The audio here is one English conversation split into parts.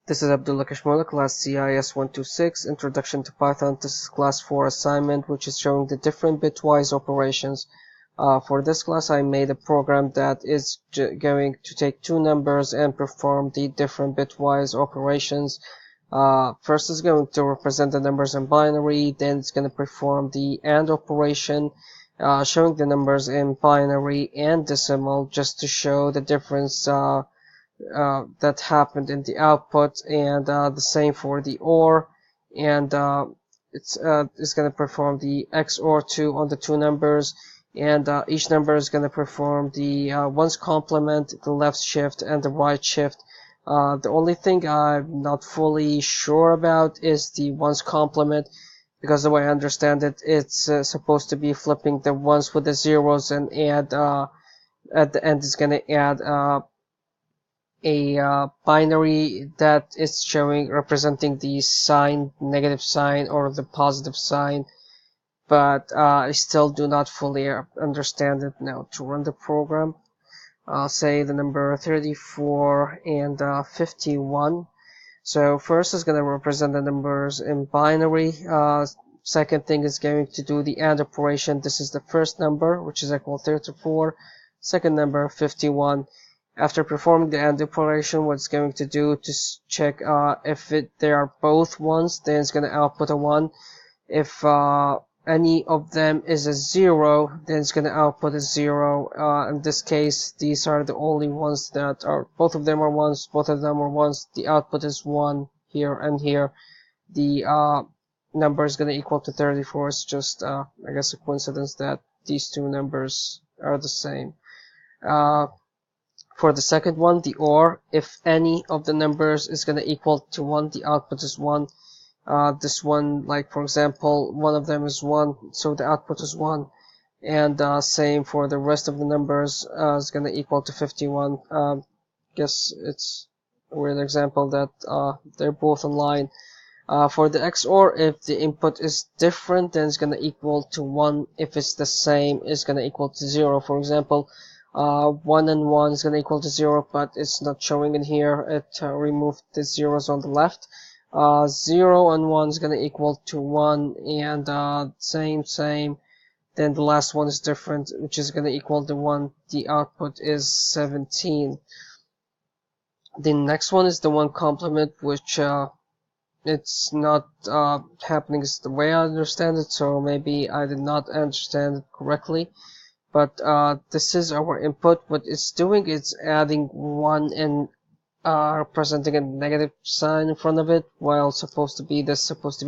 This is Abdullah Kashmola, Class CIS 126, Introduction to Python. This is Class 4 assignment, which is showing the different bitwise operations. For this class, I made a program that is going to take two numbers and perform the different bitwise operations. First is going to represent the numbers in binary, then it's going to perform the AND operation, showing the numbers in binary and decimal just to show the difference that happened in the output, and the same for the OR, and it's going to perform the XOR2 on the two numbers, and each number is going to perform the ones complement, the left shift, and the right shift. The only thing I'm not fully sure about is the ones complement, because the way I understand it, it's supposed to be flipping the ones with the zeros and add at the end is going to add a binary that is showing representing the sign, negative sign, or the positive sign, but I still do not fully understand it. Now to run the program, I'll say the number 34 and 51. So first is going to represent the numbers in binary. Second thing is going to do the AND operation. This is the first number, which is equal to 34, second number 51. After performing the AND operation, what it's going to do to check if they are both ones, then it's going to output a 1. If any of them is a 0, then it's going to output a 0. In this case, these are the only ones that are, both of them are ones, both of them are ones. The output is 1 here and here. The number is going to equal to 34. It's just, I guess, a coincidence that these two numbers are the same. For the second one, the OR, if any of the numbers is going to equal to 1, the output is 1. This one, like for example, one of them is 1, so the output is 1. And same for the rest of the numbers, is going to equal to 51. Guess it's a weird example that they're both in line. For the XOR, if the input is different, then it's going to equal to 1. If it's the same, it's going to equal to 0. For example, 1 and 1 is going to equal to 0, but it's not showing in here. It removed the zeros on the left. 0 and 1 is going to equal to 1, and same. Then the last one is different, which is going to equal to 1. The output is 17. The next one is the one complement, which it's not happening as the way I understand it, so maybe I did not understand it correctly. But this is our input. What it's doing is adding 1 and representing a negative sign in front of it, while supposed to be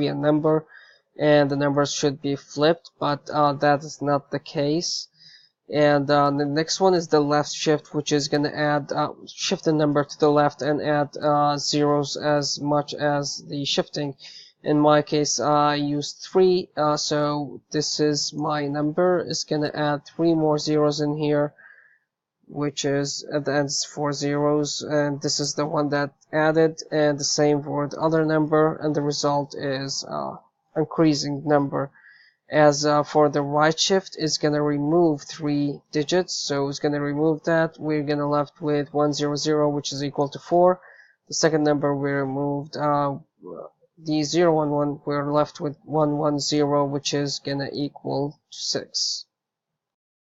a number, and the numbers should be flipped, but that is not the case. And the next one is the left shift, which is going to add shift the number to the left and add zeros as much as the shifting. In my case, I used 3, so this is my number. It's going to add 3 more zeros in here, which is at the end is 4 zeros, and this is the one that added, and the same for the other number, and the result is increasing number. As for the right shift, it's going to remove 3 digits, so it's going to remove that. We're going to left with 100, which is equal to 4. The second number we removed the 011, we're left with 110, which is going to equal to 6.